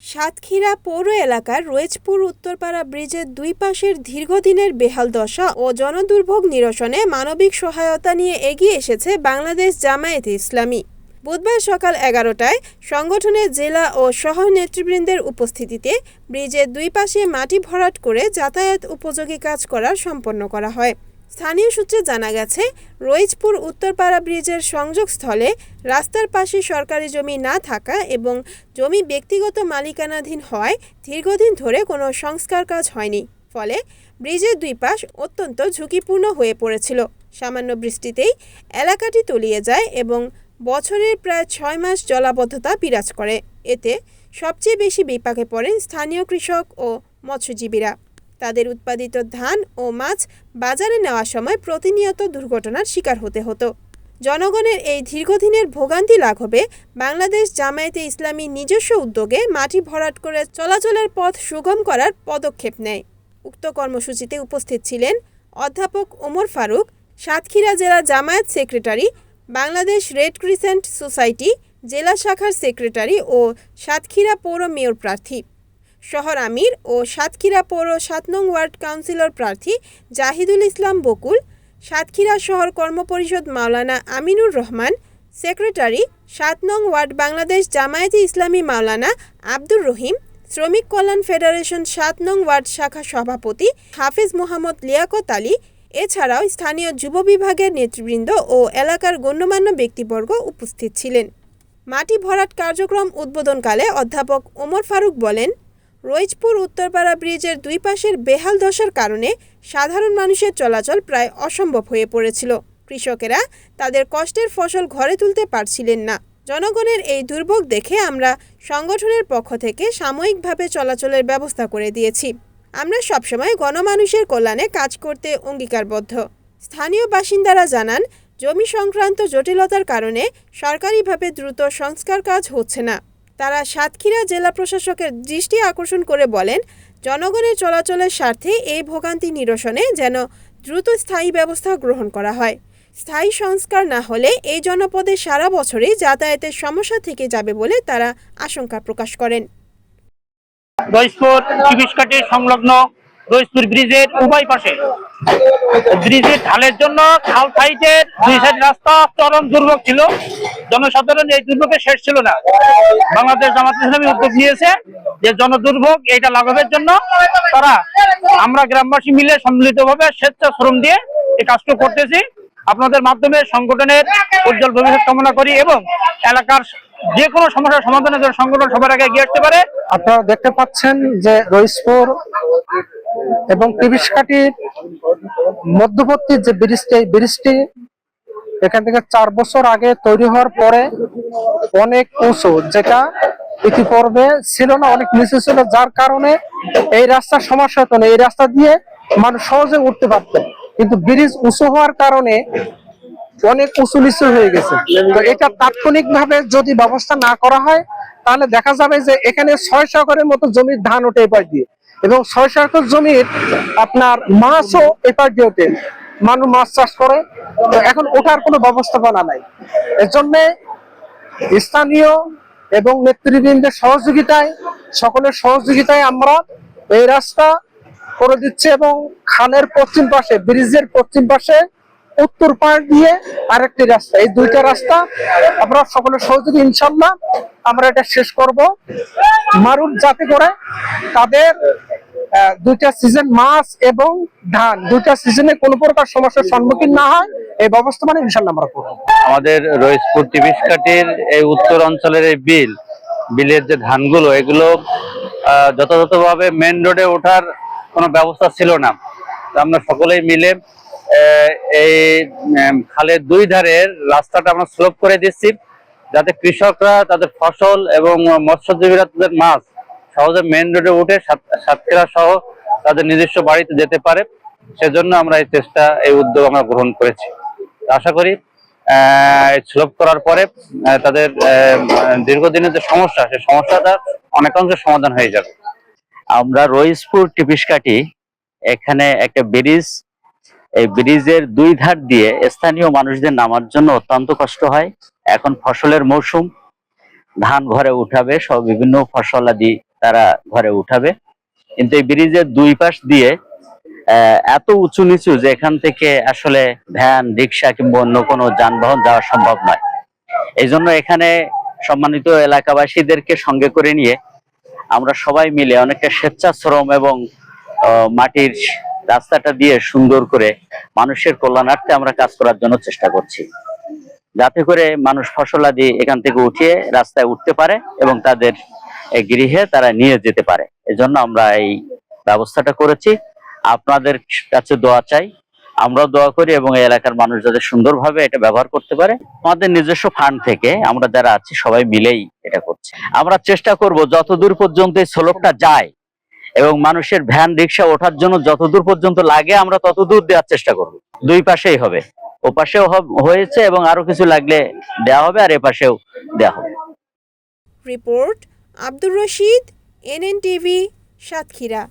সাতক্ষীরা পৌর এলাকার রয়েছপুর উত্তরপাড়া ব্রিজের দুই পাশের দীর্ঘদিনের বেহাল দশা ও জনদুর্ভোগ নিরসনে মানবিক সহায়তা নিয়ে এগিয়ে এসেছে বাংলাদেশ জামায়াতে ইসলামী। বুধবার সকাল 11টায় সংগঠনের জেলা ও শহর নেতৃবৃন্দের উপস্থিতিতে ব্রিজের দুই পাশে মাটি ভরাট করে যাতায়াত উপযোগী কাজ সম্পন্ন করা হয়। স্থানীয় সূত্রে জানা গেছে, রয়েছপুর উত্তরপাড়া ব্রিজের সংযোগস্থলে রাস্তার পাশে সরকারি জমি না থাকা এবং জমি ব্যক্তিগত মালিকানাধীন হওয়ায় দীর্ঘদিন ধরে কোনো সংস্কার কাজ হয়নি। ফলে ব্রিজের দুই পাশ অত্যন্ত ঝুঁকিপূর্ণ হয়ে পড়েছিল। সামান্য বৃষ্টিতেই এলাকাটি তলিয়ে যায় এবং বছরের প্রায় 6 মাস জলাবদ্ধতা বিরাজ করে। এতে সবচেয়ে বেশি বিপাকে পড়েন স্থানীয় কৃষক ও মৎস্যজীবীরা। তাদের উৎপাদিত ধান ও মাছ বাজারে নেওয়ার সময় প্রতিনিয়ত দুর্ঘটনার শিকার হতে হতো। জনগণের এই দীর্ঘদিনের ভোগান্তি লাঘবে বাংলাদেশ জামায়াতে ইসলামী নিজস্ব উদ্যোগে মাটি ভরাট করে চলাচলের পথ সুগম করার পদক্ষেপ নেয়। উক্ত কর্মসূচিতে উপস্থিত ছিলেন অধ্যাপক ওমর ফারুক, সাতক্ষীরা জেলা Jamaat secretary, Bangladesh red crescent society জেলা শাখার সেক্রেটারি ও সাতক্ষীরা পৌর মেয়র প্রার্থী, শহর আমির ও সাতক্ষীরা পৌর 7 নং ওয়ার্ড কাউন্সিলর প্রার্থী জাহিদুল ইসলাম বকুল, সাতক্ষীরা শহর কর্মপরিষদ মাওলানা আমিনুর রহমান, সেক্রেটারি 7 নং ওয়ার্ড বাংলাদেশ জামায়াতে ইসলামী মাওলানা আব্দুর রহিম, শ্রমিক কল্যাণ ফেডারেশন 7 নং ওয়ার্ড শাখা সভাপতি হাফিজ মোহাম্মদ লিয়াকত আলী, এছাড়াও স্থানীয় যুব বিভাগের নেতৃবৃন্দ ও এলাকার গণ্যমান্য ব্যক্তিবর্গ উপস্থিত ছিলেন। মাটি ভরাট কার্যক্রম উদ্বোধনকালে অধ্যাপক ওমর ফারুক বলেন, রয়েছপুর উত্তরপাড়া ব্রিজের দুই পাশের বেহাল দশার কারণে সাধারণ মানুষের চলাচল প্রায় অসম্ভব হয়ে পড়েছিল। কৃষকেরা তাদের কষ্টের ফসল ঘরে তুলতে পারছিলেন না। জনগণের এই দুর্ভোগ দেখে আমরা সংগঠনের পক্ষ থেকে সাময়িকভাবে চলাচলের ব্যবস্থা করে দিয়েছি। আমরা সবসময় গণমানুষের কল্যাণে কাজ করতে অঙ্গীকারবদ্ধ। স্থানীয় বাসিন্দারা জানান, জমি সংক্রান্ত জটিলতার কারণে সরকারিভাবে দ্রুত সংস্কার কাজ হচ্ছে না। তারা সাতক্ষীরা জেলা প্রশাসকের দৃষ্টি আকর্ষণ করে বলেন, জনগণের চলাচলের স্বার্থে এই ভোগান্তি নিরসনে যেন দ্রুত স্থায়ী ব্যবস্থা গ্রহণ করা হয়। স্থায়ী সংস্কার না হলে এই জনপদে সারা বছরই যাতায়াতের সমস্যা থেকে যাবে বলে তারা আশঙ্কা প্রকাশ করেন। রয়েছপুর চিবিসকাঠি সংলগ্ন রয়েছপুর ব্রিজের উভয় পাশে ব্রিজের ঢালের জন্য খাল সাইডের দুই সাইড রাস্তা চরম দুর্ভোগ ছিল। জনসাধারণ এই দুর্ভোগে শেষ ছিল না। বাংলাদেশ জামায়াতে ইসলামী উদ্যোগ নিয়েছে যে জনদুর্ভোগ এইটা লাঘবের জন্য আমরা গ্রামবাসী মিলে সম্মিলিতভাবে স্বেচ্ছাশ্রম দিয়ে এই কাজটা করতেছি। আপনাদের মাধ্যমে সংগঠনের উজ্জ্বল ভবিষ্যৎ কামনা করি এবং এলাকার যে কোনো সমস্যার সমাধানের জন্য সংগঠন সবার আগে এগিয়ে আসতে পারে। আপনারা দেখতে পাচ্ছেন যে রয়েছপুর এবং চিবিসকাঠির মধ্যবর্তী যে ব্রিজটি এখান থেকে 4 বছর আগে তৈরি হওয়ার পরে অনেক উঁচু, যেটা ইতিপূর্বে ছিল না, অনেক নিচু ছিল, যার কারণে এই রাস্তার সমস্যা হতো না। এই রাস্তা দিয়ে মানুষ সহজে উঠতে পারত, কিন্তু ব্রিজ উঁচু হওয়ার কারণে অনেক উঁচু নিচু হয়ে গেছে। তো এটা তাৎক্ষণিকভাবে যদি ব্যবস্থা না করা হয় তাহলে দেখা যাবে যে এখানে 6 একরের মতো জমির ধান ওঠে এপাশ দিয়ে, এবং 6 একর জমির আপনার মাছও এপাশ দিয়ে ওঠে, মানুষ মাছ চাষ করে। তো এখন ওঠার কোনো ব্যবস্থাপনা নাই। এর জন্য স্থানীয় এবং নেতৃবৃন্দের সহযোগিতায়, সকলের সহযোগিতায় আমরা এই রাস্তা করে দিচ্ছি এবং খালের পশ্চিম পাশে, ব্রিজের পশ্চিম পাশে উত্তর পাড় দিয়ে আরেকটি রাস্তা, এই দুইটা রাস্তা আমরা সকলের সহযোগী ইনশাল্লাহ আমরা এটা শেষ করব। মারুফ যাতে করে তাদের দুইটা সিজন মাছ এবং ধান দুইটা সিজনে কোনো প্রকার সমস্যার সম্মুখীন না হয়, এই ব্যবস্থা মানে ইনশাল্লাহ আমরা করব। আমাদের রয়েছপুর চিবিসকাঠির এই উত্তর অঞ্চলের এই বিলের যে ধানগুলো, এগুলো যথাযথভাবে মেন রোডে ওঠার কোনো ব্যবস্থা ছিল না। আমরা সকলেই মিলে এই খালের দুই ধারের রাস্তাটা আমরা স্লোপ করে দিচ্ছি, যাতে কৃষকরা তাদের ফসল এবং মৎস্যজীবীরা তাদের মাছ সহজে মেন রোডে উঠে সাতক্ষীরা সহ তাদের নিজস্ব বাড়িতে যেতে পারে। সেজন্য আমরা এই উদ্যোগ আমরা গ্রহণ করেছি। আশা করি স্লোপ করার পরে তাদের দীর্ঘদিনের যে সমস্যা, সেই সমস্যাটা অনেকাংশে সমাধান হয়ে যাবে। আমরা রয়েছপুর চিবিসকাঠি এখানে একটা ব্রিজ, এই ব্রিজের দুই ধার দিয়ে স্থানীয় মানুষদের নামার জন্য অত্যন্ত কষ্ট হয়। এখন ফসলের মৌসুম, ধান ঘরে উঠাবে, সব বিভিন্ন ফসলাদি তারা ঘরে উঠাবে। কিন্তু এই ব্রিজের দুই পাশ দিয়ে এত উঁচু নিচু যে এখান থেকে আসলে ভ্যান, রিক্সা কিংবা অন্য কোনো যানবাহন যাওয়া সম্ভব নয়। এই জন্য এখানে সম্মানিত এলাকাবাসীদেরকে সঙ্গে করে নিয়ে আমরা সবাই মিলে অনেকটা স্বেচ্ছাশ্রম এবং মাটির রাস্তাটা দিয়ে সুন্দর করে মানুষের কল্যাণার্থে আমরা কাজ করার জন্য চেষ্টা করছি, যাতে করে মানুষ ফসলাদি এখান থেকে উঠিয়ে রাস্তায় উঠতে পারে এবং তাদের গৃহে তারা নিয়ে যেতে পারে। এজন্য আমরা এই ব্যবস্থাটা করেছি। আপনাদের কাছে দোয়া চাই, আমরাও দোয়া করি এবং এই এলাকার মানুষ যাতে সুন্দরভাবে এটা ব্যবহার করতে পারে। আমাদের নিজস্ব ফান্ড থেকে আমরা যারা আছি সবাই মিলেই এটা করছি। আমরা চেষ্টা করব যতদূর পর্যন্ত এই স্লোপটা যায় এবং মানুষের ভ্যান, রিক্সা ওঠার জন্য যতদূর পর্যন্ত লাগে আমরা ততদূর দেওয়ার চেষ্টা করব। দুই পাশেই হবে, ও পাশেও হয়েছে এবং আরো কিছু লাগলে দেওয়া হবে, আর এ পাশেও দেওয়া হবে। Report Abdur Rashid, NNTV, Satkhira.